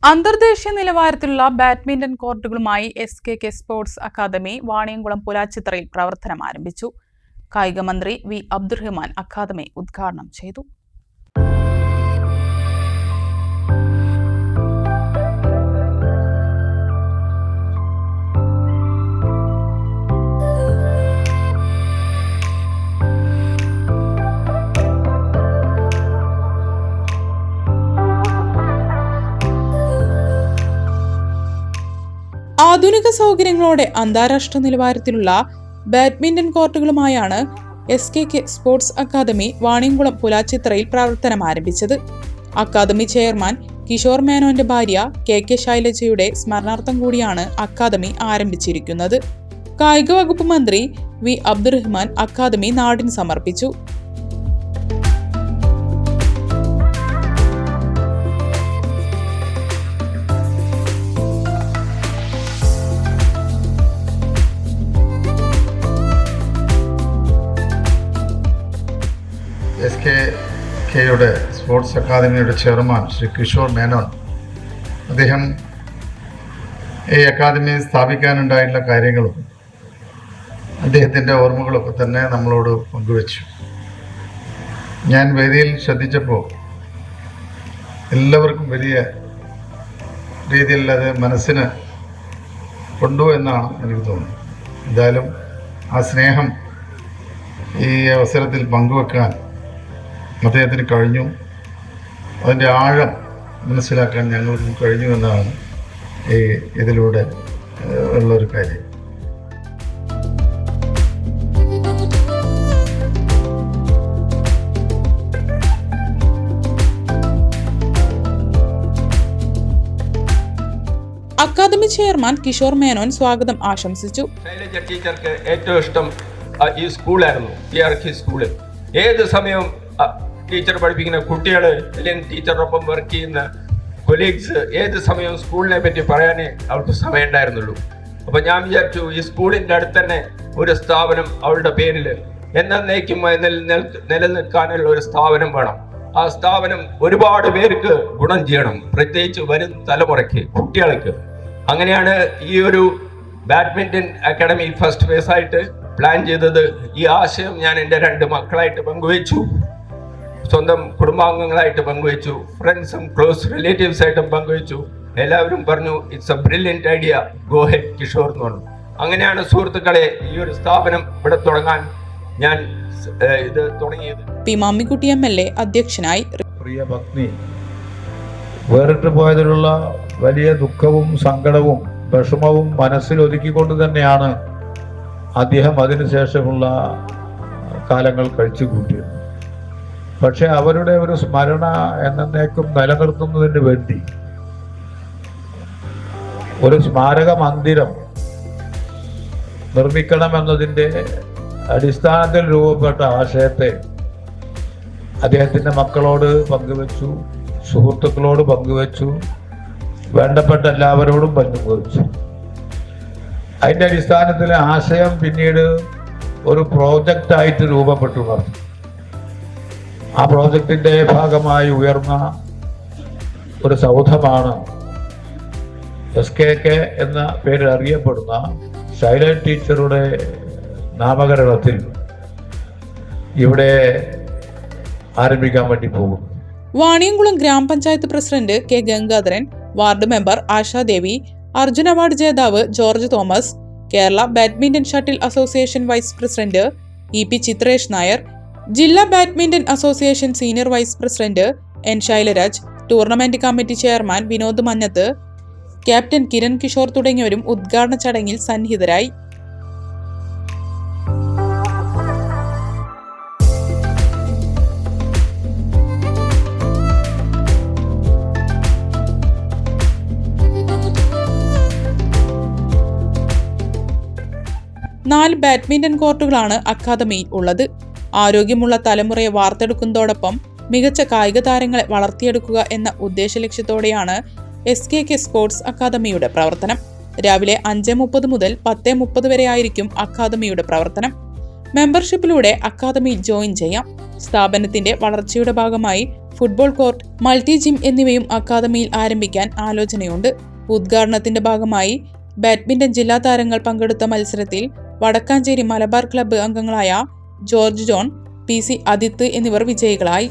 അന്തർദേശീയ നിലവാരത്തിലുള്ള ബാഡ്മിന്റൺ കോർട്ടുകളുമായി SKK സ്പോർട്സ് അക്കാദമി വാണിയംകുളം പുലാച്ചിത്തറയിൽ പ്രവർത്തനം ആരംഭിച്ചു. കായിക മന്ത്രി വി അബ്ദുറഹ്മാൻ അക്കാദമി ഉദ്ഘാടനം ചെയ്തു. ആധുനിക സൗകര്യങ്ങളോടെ അന്താരാഷ്ട്ര നിലവാരത്തിലുള്ള ബാഡ്മിന്റൺ കോർട്ടുകളുമായാണ് SKK സ്പോർട്സ് അക്കാദമി വാണിയംകുളം പുലാച്ചിത്തറയിൽ പ്രവർത്തനം ആരംഭിച്ചത്. അക്കാദമി ചെയർമാൻ കിഷോർ മേനോന്റെ ഭാര്യ KK ശൈലജയുടെ സ്മരണാർത്ഥം കൂടിയാണ് അക്കാദമി ആരംഭിച്ചിരിക്കുന്നത്. കായിക വകുപ്പ് മന്ത്രി വി അബ്ദുറഹ്മാൻ അക്കാദമി നാടിന് സമർപ്പിച്ചു. SKKയുടെ സ്പോർട്സ് അക്കാദമിയുടെ ചെയർമാൻ ശ്രീ കിഷോർ മേനോൻ, അദ്ദേഹം ഈ അക്കാദമി സ്ഥാപിക്കാനുണ്ടായിട്ടുള്ള കാര്യങ്ങളും അദ്ദേഹത്തിൻ്റെ ഓർമ്മകളൊക്കെ തന്നെ നമ്മളോട് പങ്കുവച്ചു. ഞാൻ വേദിയിൽ ശ്രദ്ധിച്ചപ്പോൾ എല്ലാവർക്കും വലിയ രീതിയിൽ അത് മനസ്സിന് കൊണ്ടു എന്നാണ് എനിക്ക് തോന്നുന്നത്. എന്തായാലും ആ സ്നേഹം ഈ അവസരത്തിൽ പങ്കുവെക്കാൻ അദ്ദേഹത്തിന് കഴിഞ്ഞു. അതിൻ്റെ ആഴം മനസ്സിലാക്കാൻ ഞങ്ങൾക്ക് കഴിഞ്ഞു എന്നാണ് ഇതിലൂടെ ഉള്ളൊരു കാര്യം. അക്കാദമി ചെയർമാൻ കിഷോർ മേനോൻ സ്വാഗതം ആശംസിച്ചു. ശൈലജ ടീച്ചർക്ക് ഏറ്റവും ഇഷ്ടം ഈ സ്കൂളായിരുന്നു, TRK സ്കൂള്. ഏത് സമയവും ടീച്ചർ പഠിപ്പിക്കുന്ന കുട്ടികൾ അല്ലെങ്കിൽ ടീച്ചറൊപ്പം വർക്ക് ചെയ്യുന്ന കൊലീഗ്സ് ഏത് സമയവും സ്കൂളിനെ പറ്റി പറയാനേ അവൾക്ക് സമയം ഉണ്ടായിരുന്നുള്ളൂ. അപ്പോൾ ഞാൻ വിചാരിച്ചു, ഈ സ്കൂളിൻ്റെ അടുത്ത് തന്നെ ഒരു സ്ഥാപനം അവളുടെ പേരിൽ എന്നേക്കുമായി നിലനിൽക്കാനുള്ള ഒരു സ്ഥാപനം വേണം. ആ സ്ഥാപനം ഒരുപാട് പേർക്ക് ഗുണം ചെയ്യണം, പ്രത്യേകിച്ച് വരും തലമുറയ്ക്ക്, കുട്ടികൾക്ക്. അങ്ങനെയാണ് ഈ ഒരു ബാഡ്മിന്റൺ അക്കാഡമി ഫസ്റ്റ് ഫേസായിട്ട് പ്ലാൻ ചെയ്തത്. ഈ ആശയം ഞാൻ എൻ്റെ 2 മക്കളായിട്ട് പങ്കുവച്ചു, സ്വന്തം കുടുംബാംഗങ്ങളായിട്ട് പങ്കുവച്ചു, ഫ്രണ്ട്സും ക്ലോസ് റിലേറ്റീവ്സ് ആയിട്ടും പങ്കുവച്ചു. എല്ലാവരും പറഞ്ഞു, it's A brilliant idea, go head Kishore എന്ന് പറഞ്ഞു. അങ്ങനെയാണ് സുഹൃത്തുക്കളെ ഈ ഒരു സ്ഥാപനം ഇവിടെ തുടങ്ങാൻ ഞാൻ ഇത് തുടങ്ങിയത്. പി മാമ്മിക്കുട്ടി MLA അധ്യക്ഷനായി. പ്രിയ പത്നി വേറിട്ട് പോയതിലുള്ള വലിയ ദുഃഖവും സങ്കടവും വിഷമവും മനസ്സിൽ ഒതുക്കിക്കൊണ്ട് തന്നെയാണ് അദ്ദേഹം അതിനുശേഷമുള്ള കാലങ്ങൾ കഴിച്ചു കൂട്ടിയത്. പക്ഷെ അവരുടെ ഒരു സ്മരണ എന്നേക്കും നിലനിർത്തുന്നതിന് വേണ്ടി ഒരു സ്മാരക മന്ദിരം നിർമ്മിക്കണമെന്നതിൻ്റെ അടിസ്ഥാനത്തിൽ രൂപപ്പെട്ട ആശയത്തെ അദ്ദേഹത്തിൻ്റെ മക്കളോട് പങ്കുവച്ചു, സുഹൃത്തുക്കളോട് പങ്കുവച്ചു, വേണ്ടപ്പെട്ട എല്ലാവരോടും പങ്കുവച്ചു. അതിൻ്റെ അടിസ്ഥാനത്തിൽ ആശയം പിന്നീട് ഒരു പ്രോജക്റ്റായിട്ട് രൂപപ്പെട്ടു നടന്നു. ആ പ്രോജക്റ്റിൻ്റെ ഭാഗമായി ഉയർന്ന ഒരു സൗധമാണ് SKK എന്ന പേരിൽ അറിയപ്പെടുന്ന ശൈലജ ടീച്ചറുടെ നാമകരണത്തിൽ ഇവിടെ ആരംഭിക്കാൻ വേണ്ടി പോകും. വാണിയംകുളം ഗ്രാമപഞ്ചായത്ത് president K Gangadharan, ward member Ashadevi, Arjuna award ജേതാവ് George Thomas, Kerala badminton shuttle association vice president EP Chitresh Nair, ജില്ലാ badminton association senior vice president N Shailaraj, tournament committee chairman Vinod Mannath, captain Kiran Kishore തുടങ്ങിയവരും ഉദ്ഘാടന ചടങ്ങിൽ സന്നിഹിതരായി. നാല് ബാഡ്മിന്റൺ കോർട്ടുകളാണ് അക്കാദമിയിൽ ഉള്ളത്. ആരോഗ്യമുള്ള തലമുറയെ വാർത്തെടുക്കുന്നതോടൊപ്പം മികച്ച കായിക താരങ്ങളെ വളർത്തിയെടുക്കുക എന്ന ഉദ്ദേശലക്ഷ്യത്തോടെയാണ് SKK സ്പോർട്സ് അക്കാദമിയുടെ പ്രവർത്തനം. രാവിലെ 5:30 മുതൽ 10:30 വരെ ആയിരിക്കും അക്കാദമിയുടെ പ്രവർത്തനം. മെമ്പർഷിപ്പിലൂടെ അക്കാദമിയിൽ ജോയിൻ ചെയ്യാം. സ്ഥാപനത്തിന്റെ വളർച്ചയുടെ ഭാഗമായി ഫുട്ബോൾ കോർട്ട്, മൾട്ടി ജിം എന്നിവയും അക്കാദമിയിൽ ആരംഭിക്കാൻ ആലോചനയുണ്ട്. ഉദ്ഘാടനത്തിന്റെ ഭാഗമായി ബാഡ്മിന്റൺ ജില്ലാ താരങ്ങൾ പങ്കെടുത്ത മത്സരത്തിൽ വടക്കാഞ്ചേരി മലബാർ ക്ലബ്ബ് അംഗങ്ങളായ ജോർജ് ജോൺ, PC അദിത്ത് എന്നിവർ വിജയികളായി.